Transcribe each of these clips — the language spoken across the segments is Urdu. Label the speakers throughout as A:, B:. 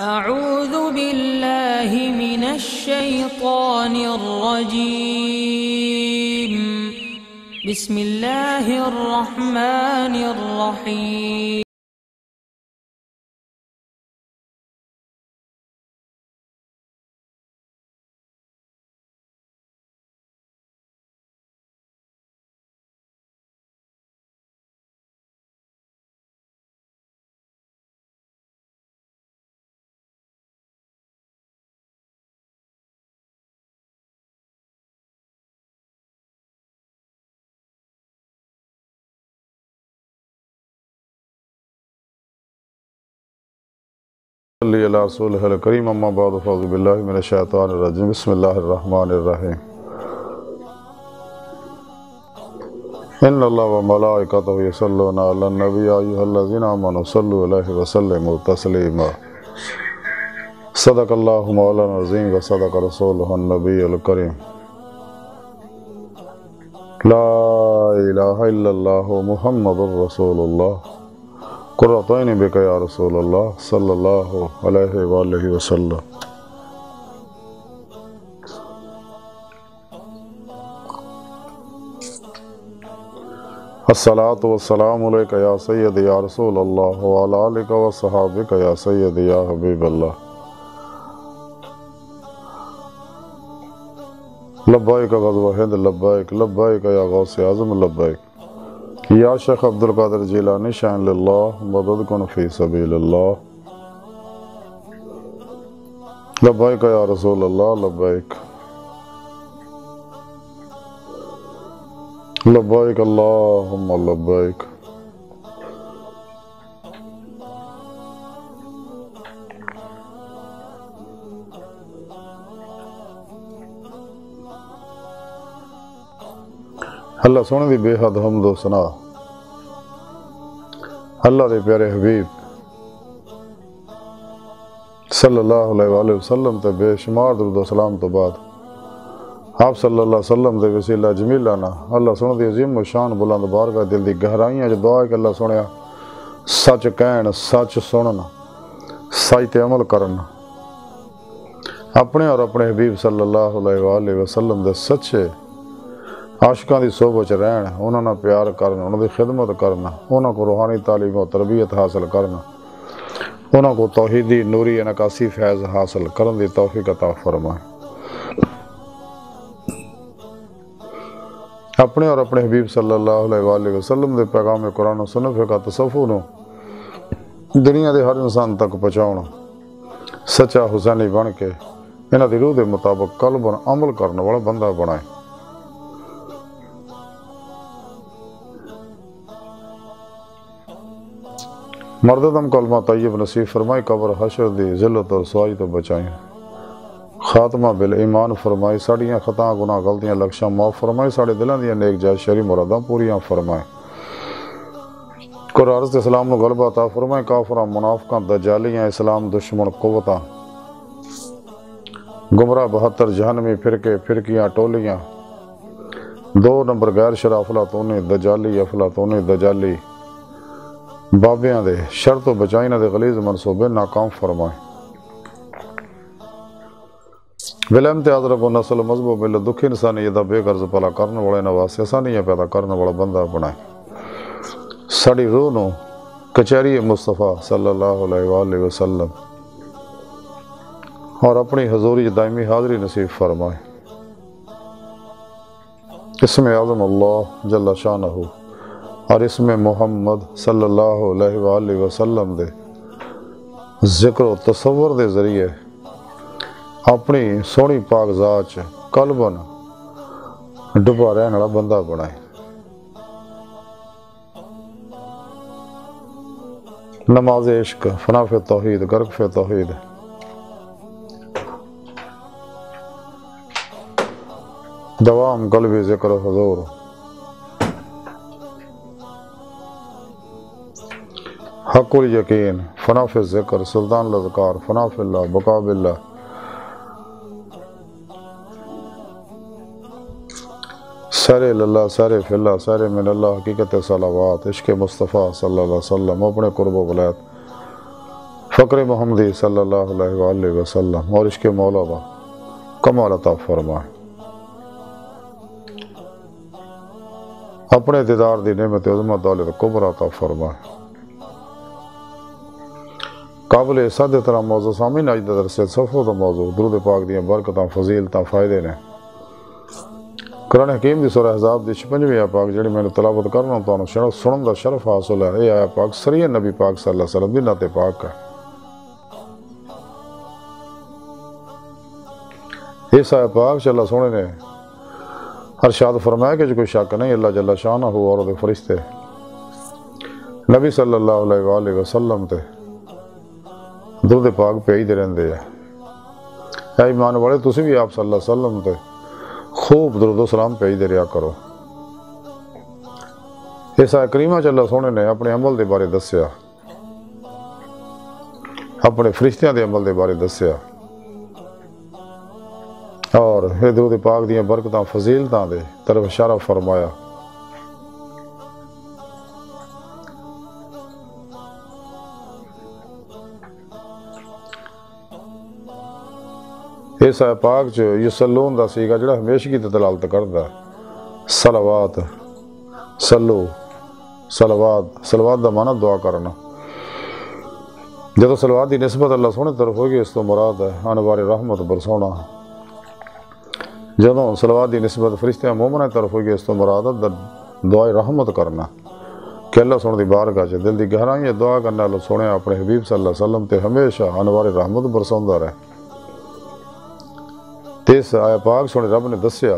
A: أعوذ بالله من الشيطان الرجيم. بسم الله الرحمن الرحيم.
B: صلی اللہ رسول الکریم اما بعد فاعوذ باللہ من الشیطان الرجیم بسم اللہ الرحمن الرحیم ان اللہ و ملائکتہ یصلون علی النبی یا ایھا الذین آمنوا صلوا علیہ وسلموا تسلیما صدق اللہ مولانا العظیم و صدق رسولہ النبی الکریم لا الہ الا اللہ محمد رسول اللہ قرۃ عین بک یا رسول اللہ صلی اللہ علیہ وآلہ وسلم. الصلاۃ والسلام علیک یا سیدی یا رسول اللہ وعلی آلک وصحابک یا سیدی یا حبیب اللہ. لبیک غزوہ ہند لبیک لبیک یا غوث اعظم لبیک یا شیخ عبدالقادر جیلانی شان للہ مدد کن فی سبیل اللہ. لبیک یا رسول اللہ لبیک لبیک اللہم لبیک. اللہ سونے دی بے حد حمد و ثنا اللہ دے پیارے حبیب صلی اللہ علیہ وآلہ وسلم تے بے شمار درود و سلام تو بعد آپ صلی اللہ علیہ وسلم دے وسیلہ جمیلانہ اللہ سونے دی عظیم و شان بلند بارگاہ دل دی گہرائیاں جو دعا ہے کہ اللہ سنیا سچ کہن سچ سننا سچ تے عمل کرنا اپنے اور اپنے حبیب صلی اللہ علیہ وآلہ وسلم دے سچے عاشقاں دی صحبت رہن انہاں نال پیار کرنا انہاں دی خدمت کرنا انہاں کو روحانی تعلیم و تربیت حاصل کرنا انہاں کو توحیدی نوری انعکاسی فیض حاصل کرن دی توفیق عطا فرمائے. اپنے اور اپنے حبیب صلی اللہ علیہ وآلہ وسلم دے پیغام قرآن و سنت فقہ تصوف نو دنیا دے ہر انسان تک پہنچاؤنا سچا حسینی بن کے انہاں دی روح دے مطابق قلباً عمل کرنے والا بندہ بنائے. مرددم کلمہ طیب نصیب فرمائی قبر حشر دی ذلت اور رسوائی تو بچائیں خاتمہ بالایمان فرمائی ساڑیاں خطاں گناہ غلطیاں لکشاں معاف فرمائی ساڑے دلان دیاں نیک جائز شری مراداں پوریاں فرمائی قرآن عرض اسلام نو غلبہ عطا فرمائی کافراں منافقاں دجالیاں اسلام دشمن قوتاں گمراہ 72 جہنمی فرقے فرقیاں ٹولیاں 2 نمبر غیر شرع افلاطونی دجالی افلاطونی دجالی بابیاں دے شرط و بچائینا دے غلیظ منصوبے ناکام فرمائیں. بلا امتیاز رب و نسل مذہب و بلا دکھی انسانیت بے غرض پلا کرنے والے نواس آسانیاں پیدا کرنے والا بندہ بنائیں. ساڑی روح نو کچہری مصطفیٰ صلی اللہ علیہ وآلہ وسلم اور اپنی حضوری دائمی حاضری نصیب فرمائیں. اسم اعظم اللہ جل شانہ اور اس میں محمد صلی اللہ علیہ وآلہ وسلم دے ذکر و تصور دے ذریعے اپنی سونی پاک ذات قلباً ڈبا رہنے والا بندہ بنائے. نماز عشق فنا فی توحید غرق فی توحید دوام قلبی ذکر و حضور حق الیقین فنا فی الذکر سلطان الاذکار فنا فی اللہ بقا باللہ سر اللہ سر فی اللہ سر من اللہ حقیقت صلوات عشق مصطفیٰ صلی اللہ علیہ وسلم اپنے قرب و ولایت فقر محمدی صلی اللہ علیہ وآلہ وسلم اور عشق مولا کا کمال عطا فرمائے۔ اپنے دیدار دی نعمت عظمہ دولت کبریٰ عطا فرمائے۔ قابل صد احترام موضوع سامعین، اج دا درس صفحہ دا موضوع درود پاک دیاں برکتاں فضیلتاں فائدے نے۔ قرآن حکیم دی سورہ احزاب دی 56ویں آیت پاک جڑی میں تلاوت کرنا تانوں سنن دا شرف حاصل ہے۔ یہ آیت پاک سریع نبی پاک صلی اللہ علیہ وسلم دی نعت پاک ہے۔ اس آیت پاک اللہ سونے نے ارشاد فرمایا کہ جو کوئی شک نہیں اللہ جل شانہ اور دے فرشتے نبی صلی اللہ علیہ وآلہ وسلم تے درود پاک بھیج دے رہندے ہیں۔ اے ایمان والے تسی بھی آپ صلی اللہ علیہ وسلم تے خوب درود و سلام بھیج دے رہا کرو۔ اس آیت کریمہ اللہ سونے نے اپنے عمل دے بارے دسیا، اپنے فرشتیاں دے عمل دے بارے دسیا، اور یہ درود پاک دیاں برکتاں فضیلتاں دے طرف اشارہ فرمایا۔ اس آیت پاک جو یصلون دا سیگا جڑا ہمیشگی تے دلالت کردا ہے۔ صلوات، صلو، صلوات دا معنی دعا کرنا۔ جدو صلوات دی نسبت اللہ سونے طرف ہوگی اس تو مراد ہے انوار رحمت برسونا۔ جدو صلوات دی نسبت فرشتیاں مومنہ طرف ہوگی اس تو مراد ہے دعائے رحمت کرنا کہ اللہ سونے دی بارگاہ چ دل دی گہرائیاں دعا کرنا اللہ سونے اپنے حبیب صلی اللہ علیہ وسلم تے ہمیشہ انوار رحمت برسوندا رہے۔ اس آیت پاک سونے رب نے دسیا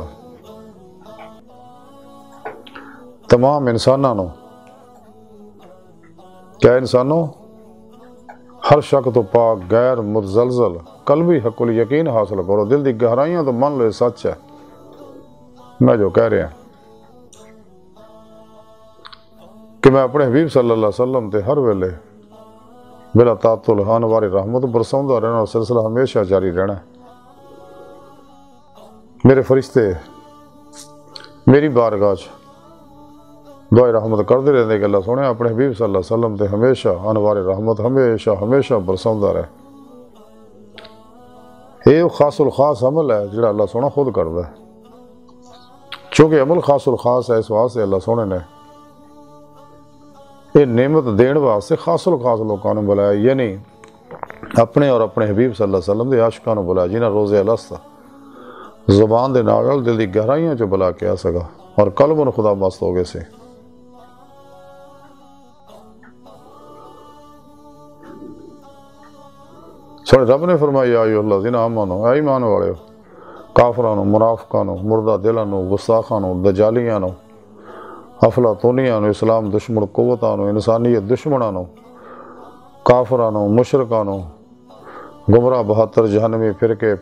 B: تمام انسانوں کیا انسانوں ہر شک تو پاک غیر متزلزل قلبی حق الیقین حاصل کرو، دل دی گہرائیاں تو من لو یہ سچ ہے میں جو کہہ رہا کہ میں اپنے حبیب صلی اللہ علیہ وسلم تے ہر ویلے بلا تعطل انوار رحمت برسوندا رہنا اور سلسلہ ہمیشہ جاری رہنا ہے۔ میرے فرشتے میری بارگاہ دعائے رحمت کردے رہندے کہ اللہ سونے اپنے حبیب صلی اللہ علیہ وسلم تے ہمیشہ انوار رحمت ہمیشہ برسوندا رہے۔ یہ خاص الخاص عمل ہے جڑا اللہ سونا خود کردا ہے، چونکہ عمل خاص الخاص ہے اس واسطے اللہ سونے نے یہ نعمت دین واسطے خاص الخاص لوگوں نے بلایا، یعنی اپنے اور اپنے حبیب صلی اللہ علیہ وسلم دے عاشقاں نے بلایا جنہاں روز الست زبان دے نال دل دی گہرائیاں چ بلا کے آ سکا اور قلب خدا مست ہو گئے سے۔ سونے رب نے فرمایا یا ایھا الذین آمنوا، اے ایمان والے کافرانو، منافقانو، مردہ دلانو، گستاخانو، دجالیانو، افلاطونیانو، اسلام دشمن قوتانو، انسانیت دشمنانو، کافرانو، مشرکانو، گمراہ 72 جہنمی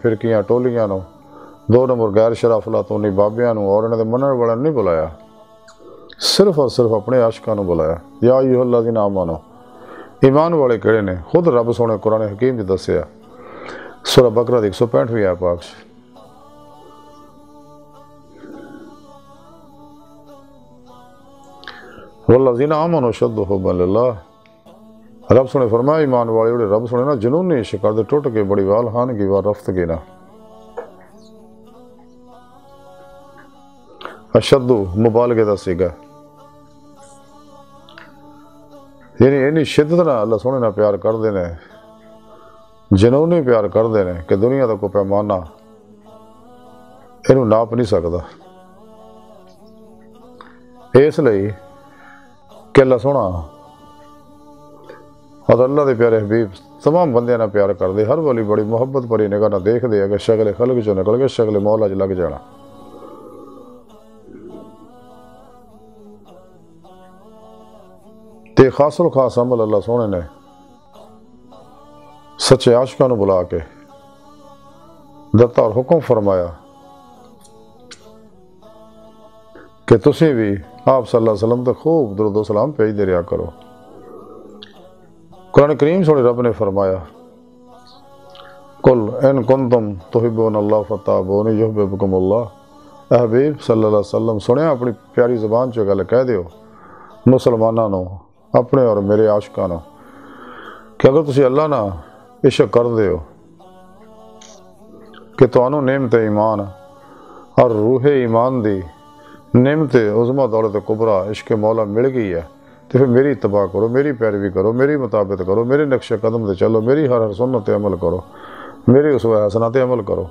B: فرقیاں ٹولیانو، 2 نمبر غیر شرع افلاطونی بابیانو اور انہاں دے منن والے نہیں بلایا، صرف اور صرف اپنے عاشقاں نو بلایا۔ یا ایھا الذین آمنوا، ایمان والے کہڑے نے خود رب سونے قرآن حکیم نے دسیا سورہ بقرہ 165ویں آیت پاک والذین آمنوا اشد حبا للہ۔ رب سونے فرمایا ایمان والے اڑے رب سونے نا جنونی شکر دے ٹوٹ کے بڑی وال خان کی وار رفت کی نا اشد مبالغے دا سیگا، یعنی اینی شدت نہ اللہ سونے نہ پیار کر دینے جنونی پیار کر دینے کہ دنیا دا کو پیمانہ اینو ناپ نہیں سکتا۔ اس لئی کہ اللہ سونا اور اللہ دے پیارے حبیب تمام بندے نہ پیار کر دے، ہر والی بڑی محبت بڑی نگاہ نہ دیکھ دے اگر شکل خلق چو نکل کے شکل مولا چ لگ جانا۔ تے خاص الخاص عمل اللہ سونے نے سچے عاشقاں نو بلا کے دتا اور حکم فرمایا کہ تسی بھی آپ صلی اللہ علیہ وسلم تے خوب درود و سلام بھیج دے رہا کرو۔ قرآن کریم سونے رب نے فرمایا قل ان کنتم تحبون اللہ فتابونی یحببکم اللہ۔ اے حبیب صلی اللہ علیہ وسلم سنے اپنی پیاری زبان چو گل کہہ دیو مسلمانوں نو اپنے اور میرے عاشقاں نو کہ اگر تسی اللہ نہ عشق کر دے ہو کہ تانوں نعمت ایمان اور روح ایمان دی نعمت عظمہ دولت کبرا عشق مولا مل گئی ہے تو پھر میری اتباع کرو، میری پیروی کرو، میری مطابقت کرو، میرے نقش قدم سے چلو، میری ہر سنت پہ عمل کرو، میری اسوہ حسنہ پہ عمل کرو۔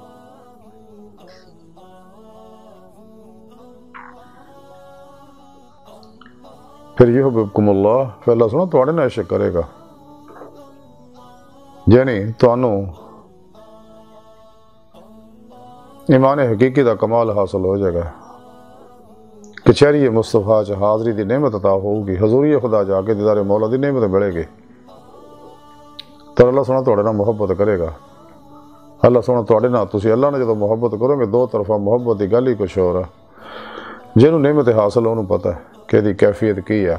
B: پھر یحببکم اللہ، پھر اللہ سنو تواڈے نال عشق کرے گا، یعنی تانوں ایمان حقیقی دا کمال حاصل ہو جائے گا، کچہری مصطفیٰ چ حاضری دی نعمت عطا ہوگی، حضوری خدا جا کے دیدار مولا دی نعمت ملے گی، تو اللہ سونا تواڈے نال محبت کرے گا۔ اللہ سونا تواڈے نال تسی اللہ نے جدوں محبت کرو گے، دو طرفہ محبت دی گل ہی کچھ ہو رہا، جنہوں نعمت حاصل انہوں پتہ ہے کہ دی کیفیت کی ہے۔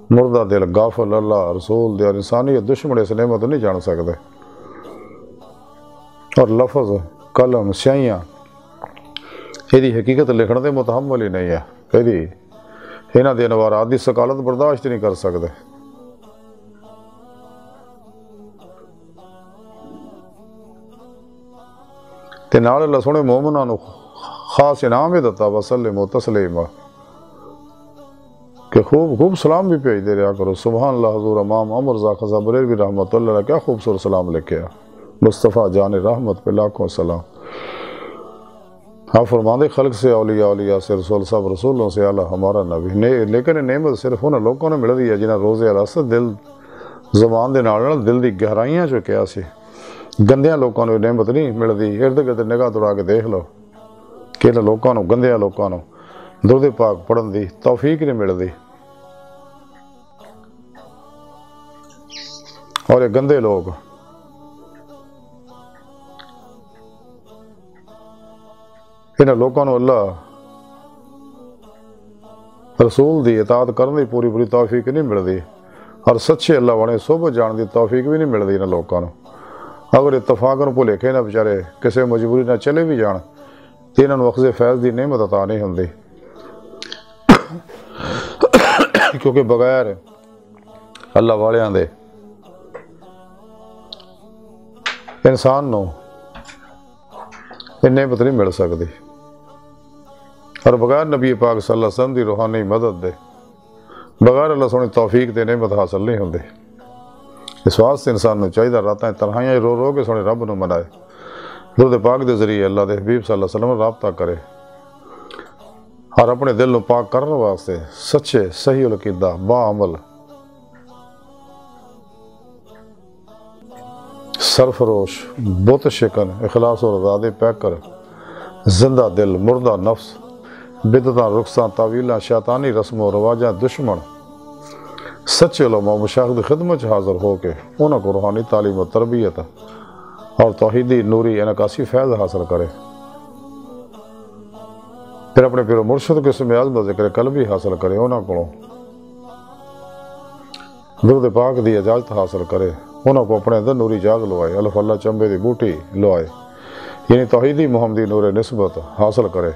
B: مردہ دل غافل اللہ رسول دے اور انسانیت دشمن اس نعمت نہیں جان سکتے، اور لفظ قلم سیاہیاں یہ حقیقت لکھن دے متحمل ہی نہیں ہے، انہاں دے انوارات دی ثقالت برداشت نہیں کر سکتے۔ تے نال اللہ سونے مومناں نو خاص انعام دتا وسلم تسلیما کہ خوب سلام بھی بھیج دے رہا کرو۔ سبحان اللہ حضور امام عمر رضا خزہ بریلوی رحمۃ اللہ علیہ، کیا خوبصورت سلام لکھے ہیں، مصطفیٰ جان رحمت پہ لاکھوں سلام۔ آپ فرماندے خلق سے اولیاء سے رسول صاحب رسولوں سے اعلیٰ ہمارا نبی، لیکن نعمت صرف انہاں لوگوں نے مل دی ہے جنہاں روزے الاسد دل زبان دے نال دل دی گہرائیاں جو کیا سی، گندیاں لوگوں نے نعمت نہیں مل دی۔ ارد گرد نگاہ دوڑا کے دیکھ لو کہ لوگوں نے گندیاں لوگوں نے درود پاک پڑھن دی توفیق نہیں مل دی، اور یہ گندے لوگ انہاں لوگوں نے اللہ رسول دی اطاعت کرنے دی پوری توفیق نہیں مل دی، اور سچے اللہ والے صحبت جان دی توفیق بھی نہیں مل دی انہاں لوگوں نے۔ اگر اتفاقاً بھلے نہ بیچارے کسی مجبوری نہ چلے بھی جان تو انہاں نوں اخذ فیض دی نعمت عطا نہیں ہوندی، کیونکہ بغیر اللہ والیاں دے انسان نو نعمت نہیں مل سکتی، اور بغیر نبی پاک صلی اللہ علیہ وسلم دی روحانی مدد دے بغیر اللہ سونی توفیق دے نعمت حاصل نہیں ہوندی۔ اس واسطے انسان نو چاہیے راتاں تنہائیاں رو کے سونے رب نو منائے، درود پاک دے ذریعے اللہ دے حبیب صلی اللہ علیہ وسلم رابطہ کرے، اور اپنے دل نو پاک کرنے واسطے سچے صحیح العقیدہ با عمل سرفروش بت شکن اخلاص اور رضا دے پیک کر زندہ دل مردہ نفس بدعتاں رخصاں تعویلاں شیطانی رسم و رواجاں دشمن سچے علماء مشاہد خدمت حاضر ہو کے انہاں کو روحانی تعلیم و تربیت اور توحیدی نوری انعکاسی فیض حاصل کرے، پھر اپنے پیر و مرشد کے اسم اعظم کا ذکر قلبی حاصل کرے، انہاں کو درود پاک دی اجازت حاصل کرے، انہاں کو اپنے اندر نوری جاگ لوائے، الف اللہ چمبے دی بوٹی لوائے، یعنی توحیدی محمدی نور نسبت حاصل کرے،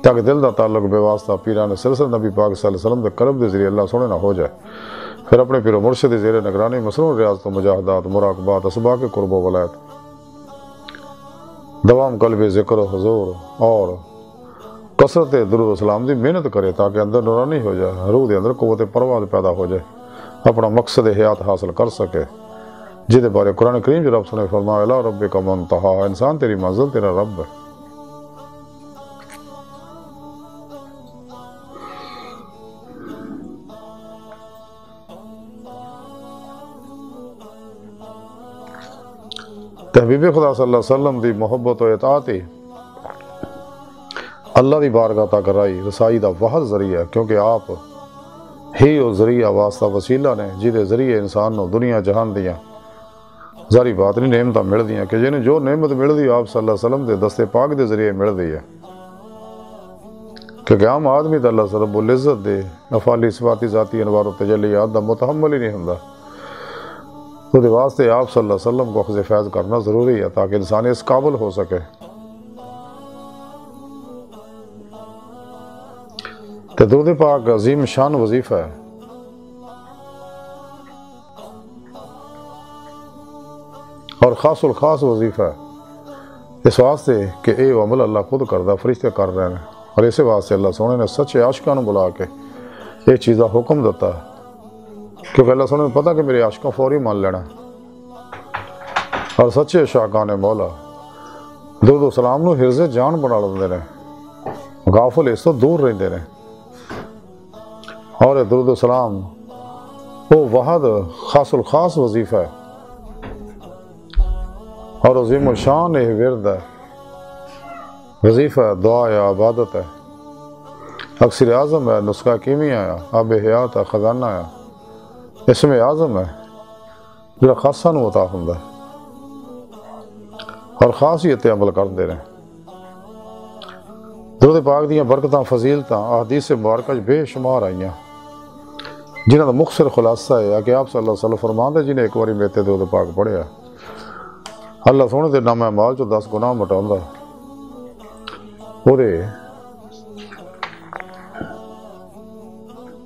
B: تاکہ دل دا تعلق بے واسطہ پیران سلسل نبی پاک صلی اللہ علیہ وسلم دے قرب دے ذریعے اللہ سونے نہ ہو جائے۔ پھر اپنے پیر و مرشد زیر نگرانی مصنون ریاضت و مجاہدات مراقبات اسباق قرب و ولایت دوام قلب ذکر و حضور اور کثرت درود و سلام دی محنت کرے، تاکہ اندر نورانی ہو جائے، روح دے اندر قوت پرواز پیدا ہو جائے، اپنا مقصد حیات حاصل کر سکے، جہدے بارے قرآن کریم جو رب سنے فرمایا الا ربک منتہا، انسان تیری منزل تیرا رب ہے۔ حبیب خدا صلی اللہ علیہ وسلم دی محبت و اطاعت ہی اللہ دی بارگاہ تک رسائی دا واحد ذریعہ ہے، کیونکہ آپ ہی وہ ذریعہ واسطہ وسیلہ نے جہدے ذریعے انسان نو دنیا جہان دیاں ظاہری بات نہیں نعمتاں مل دیاں، کہ جنہیں جو نعمت مل دی آپ صلی اللہ علیہ وسلم دے دستے پاک دے ذریعے مل دی ہے، کیونکہ عام آدمی دا اللہ رب العزت دے افعالی صفاتی ذاتی انوار و تجلیات دا متحمل ہی نہیں ہوندا، تو دے واسطے آپ صلی اللہ علیہ وسلم کو اخذ فیض کرنا ضروری ہے تاکہ انسان اس قابل ہو سکے۔ درود پاک عظیم شان وظیفہ ہے، اور خاص الخاص وظیفہ ہے اس واسطے کہ اے عمل اللہ خود کردا، فرشتے کر رہے ہیں، اور اسی واسطے اللہ سونے نے سچے عاشقاں نوں بلا کے یہ چیزاں حکم دیتا ہے، کیونکہ اللہ سونے نے پتہ کہ میرے عاشقاں فوری مان لینا، اور سچے عاشقاں نے مولا درود و سلام نو حرز جان بنا لیندے نے، غافل اس تو دور رہندے نے، اور درود و سلام وہ واحد خاص الخاص وظیفہ ہے اور عظیم الشان یہ ورد ہے، وظیفہ ہے، دعا ہے، عبادت ہے، اکثر اعظم ہے، نسخہ کیمیا ہے، آب حیات ہے، خزانہ ہے، اسم اعظم ہے جو خاصہ نو عطا ہوندا ہے اور خاصیت عمل کرتے رہے۔ درود پاک دیاں برکتاں فضیلتاں احادیث مبارکہ بے شمار آئیاں جنہاں دا مختصر خلاصہ ہے کہ آپ صلی اللہ علیہ وسلم فرماندے جنہیں ایک باری میتے درود پاک پڑھیا اللہ سونے دے نام اعمال چوں 10 گناہ مٹاوندا اودے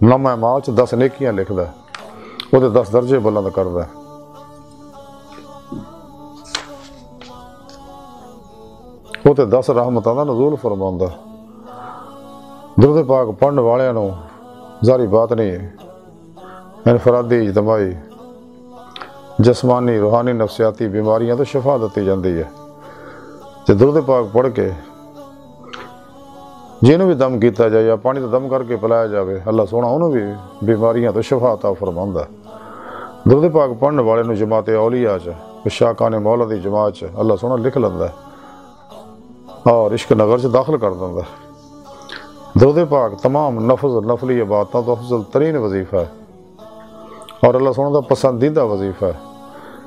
B: نام اعمال چوں 10 نیکیاں لکھدا اودے 10 درجے بلند کردا وہ تے 10 رحمتاں دا نزول فرماوندا۔ درود پاک پڑھن والے نوں ظاہری بات نہیں ہے، انفرادی اجتماعی جسمانی روحانی نفسیاتی بیماریاں تو شفا دتی جاندی ہے تے درود پاک پڑھ کے جنوں بھی دم کیتا جائے یا پانی تو دم کر کے پلایا جاوے اللہ سونا انہوں بھی بیماریاں تو شفا عطا فرماوندا۔ درود پاک پڑھن والے نوں جماعت اولیاء چ عشاقان مولا دی جماعت چ اللہ سونا لکھ لیندا اور عشق نگر سے داخل کر دیندا۔ درود پاک تمام نفلی عبادتوں تو افضل ترین وظیفہ ہے اور اللہ سونے دا پسندیدہ وظیفہ ہے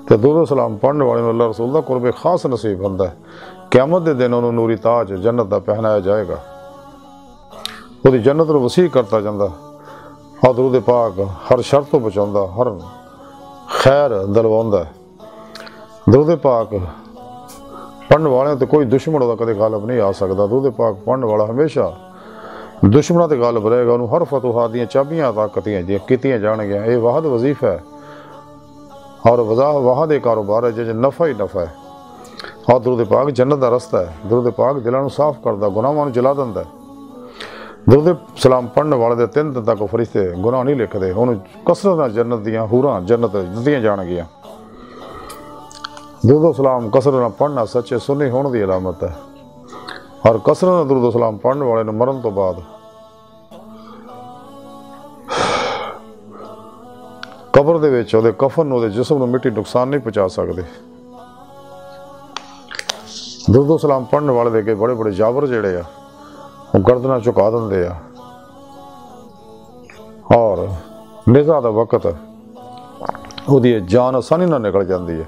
B: کہ درود و سلام پڑھنے والے اللہ رسول دا قرب خاص نصیب ہوندا ہے۔ قیامت دے دن انہوں نوری تاج جنت دا پہنایا جائے گا، وہ جنت نو وسیع کرتا جاندا اور درود پاک ہر شر تو بچاوندا، ہر خیر دلواوندا ہے۔ درود پاک پڑھن والے تے کوئی دشمن دا کدے غالب نہیں آ سکدا۔ درود پاک پڑھن والا ہمیشہ دشمنوں تے غالب رہے گا، انہوں ہر فتوحات دیاں چابیاں عطا کیتیاں جان گیاں۔ یہ واحد وظیفہ ہے اور واحد کاروبار ہے جے نفع ہی نفع ہے، اور درود پاک جنت دا رستہ ہے۔ درود پاک دلاں نوں صاف کردا، گناہاں نوں جلا دیندا ہے۔ درود سلام پڑھن والے دے 3 دن تک فرشتے گناہ نہیں لکھدے، انہوں کثرت نال جنت دیاں حوراں جنت دتیاں جان گیاں۔ درود و سلام کثرت نال پڑھنا سچے سنی ہون دی علامت ہے، اور کثرت نال درود و سلام پڑھن والے نوں مرن تو بعد قبر دے وچ اودے کفن نوں جسم نوں مٹی نقصان نہیں پہنچا سکدی۔ درود و سلام پڑھن والے دے کے بڑے بڑے جابر جڑے آ وہ گردناں چکا دندے آ اور نزا دا وقت اودی جان آسانی نال نکل جاندی ہے،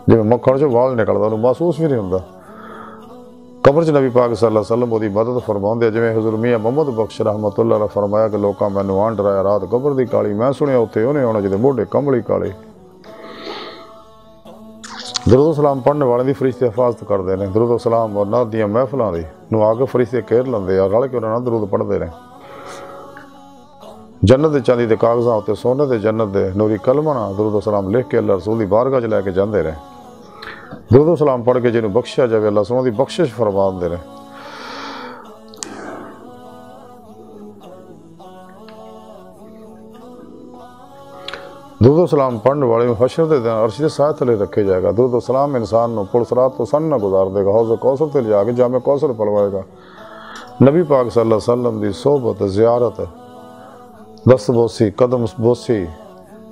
B: جی مکھڑ چوں وال نکلدا انہوں محسوس بھی نہیں ہوندا۔ قبر چ نبی پاک صلی اللہ علیہ وسلم دی مدد فرماؤندے جویں حضور میاں محمد بخش رحمت اللہ علیہ فرمایا کہ لوکاں مینوں آن ڈرایا رات قبر دی کالی، میں سنیا اوتھے اونے آنا جدے موڈے کملی کالے۔ درود و سلام پڑھنے والے دی فرشتے حفاظت کردے نے۔ درود و سلام اور نعت دیاں محفلاں دی نوں آ کے فرشتے گھیر لیندے اور رل کے انہاں نال درود پڑھدے نے۔ جنت دے چاندی دے کاغذاں اُتے سونے دے جنت دے نوری کلماں نال درود و سلام لکھ کے اللہ رسول دی بارگاہ چ لے کے جاندے رہے۔ درود و سلام پڑھ کے جنوں بخشیا جاوے اللہ سونے دی بخشش فرماندے نے۔ درود و سلام پڑھنے والے نوں حشر دے دن عرش دے سائے تھلے رکھے جائے گا۔ درود و سلام انسان نوں پل صراط تو سن نہ گزار دے گا، حوض کوثر تے جا کے جام کوثر پلوائے گا۔ نبی پاک صلی اللہ علیہ وسلم دی صحبت زیارت دست بوسی قدم بوسی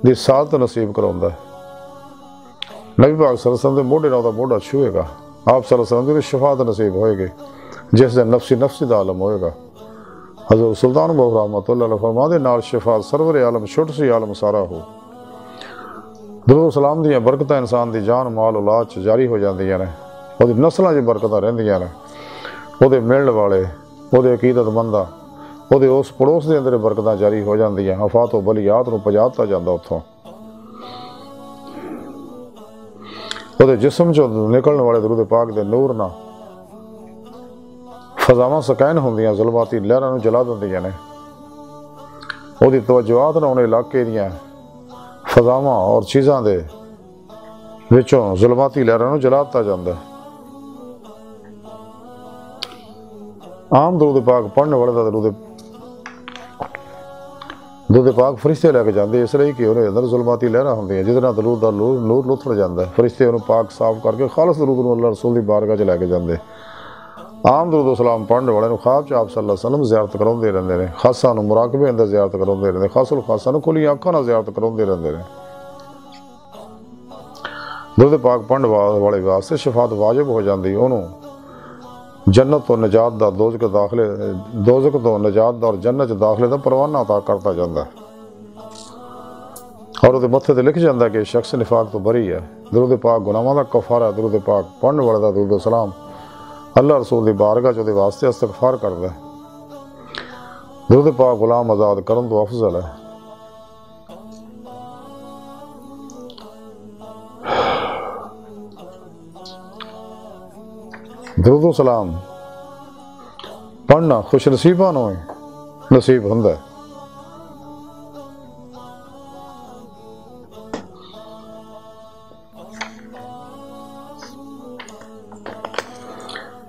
B: دی سعادت نصیب کراوندا ہے۔ نبی پاک صلی اللہ علیہ وسلم دے موڈے نال دا موڈا چھوئے گا، آپ صلی اللہ علیہ وسلم دی شفاعت نصیب ہوئے گی جس دن نفسی دا عالم ہوئے گا۔ حضرت سلطان بہو رحمۃ اللہ علیہ فرماندے نال شفاعت سرور عالم چھوٹ سی عالم سارا ہو۔ درود و سلام دیاں برکتاں انسان دی جان مال اولاد چ جاری ہو جاندیاں نے، وہ دی نسلاں چ برکتاں رہندیاں نے، وہ دے ملن والے، وہ دے عقیدت منداں، وہ دے اس پڑوس دے اندر برکتاں جاری ہو جاندیاں، آفات و بلیات نوں پجاتا جاندا اتھوں۔ وہ دے جسم چوں نکلن والے درود پاک دے نور نال فضاواں سکین ہوندیاں، ظلماتی لہراں نوں جلا دندیاں نے۔ وہ دی توجہات نال انہاں علاقے دیاں فضاواں اور چیزاں دے ਵਿੱਚੋਂ ਜ਼ੁਲਮਾਤੀ ਲਹਿਰਾਂ ਨੂੰ ਜਲਾ ਦਿੱਤਾ ਜਾਂਦਾ ਹੈ। ਆਮ ਦਰੂਦ ਪਾਕ ਪੜ੍ਹਨ ਵਾਲੇ ਦਾ ਦਰੂਦ ਪਾਕ ਫਰਿਸ਼ਤੇ ਲੈ ਕੇ ਜਾਂਦੇ, ਇਸ ਲਈ ਕਿ ਉਹਦੇ ਅੰਦਰ ਜ਼ੁਲਮਾਤੀ ਲਹਿਰਾਂ ਹੁੰਦੀਆਂ ਜਿਹਦੇ ਨਾਲ ਦਰੂਦ ਦਾ ਨੂਰ ਲੁੱਥੜ ਜਾਂਦਾ ਹੈ। ਫਰਿਸ਼ਤੇ ਉਹਨੂੰ ਪਾਕ ਸਾਫ਼ ਕਰਕੇ ਖਾਲਸ ਦਰੂਦ ਨੂੰ ਅੱਲਾਹ ਰਸੂਲ ਦੀ ਬਾਰਗਾਹ 'ਚ ਲੈ ਕੇ ਜਾਂਦੇ। ਆਮ ਦਰੂਦ ਸਲਾਮ ਪੜ੍ਹਨ ਵਾਲੇ ਨੂੰ ਖ਼ਾਬ 'ਚ ਆਪ ਸੱਲੱਲਾਹੁ ਅਲੈਹਿ ਵਸੱਲਮ ਜ਼ਿਆਰਤ ਕਰਾਉਂਦੇ ਰਹਿੰਦੇ ਨੇ, ਖਾਸਾਂ ਨੂੰ ਮੁਰਾਕਬੇ ਅੰਦਰ ਜ਼ਿਆਰਤ ਕਰਾਉਂਦੇ ਰਹਿੰਦੇ, ਖਾਸਾਂ ਨੂੰ ਖੁੱਲੀਆਂ ਅੱਖਾਂ ਨਾਲ ਜ਼ਿਆਰਤ ਕਰਾਉਂਦੇ ਰਹਿੰਦੇ ਨੇ। ਦਰੂਦ ਪਾਕ ਪੜ੍ਹਨ ਵਾਲੇ ਵਾਸਤੇ ਸ਼ਫਾਅਤ ਵਾਜਿਬ ਹੋ ਜਾਂਦੀ, ਉਹਨੂੰ جنت و نجات دا دوزخ تو نجات دا اور جنت داخلے دا پروانہ عطا کرتا جاندہ ہے، اور وہ متھے تے لکھ جاندہ کہ شخص نفاق تو بری ہے۔ درود پاک گناہاں دا کفارہ ہے۔ درود پاک پڑھن والا دا درود و سلام اللہ رسول دی بارگاہ جو دے واسطے استغفار کردا ہے۔ درود پاک غلام آزاد کرن تو افضل ہے۔ درود و سلام پڑھنا خوش نصیباں نوں نصیب ہوندا ہے۔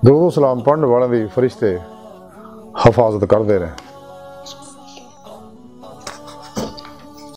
B: درود و سلام پڑھن والے دی فرشتے حفاظت کردے رہے۔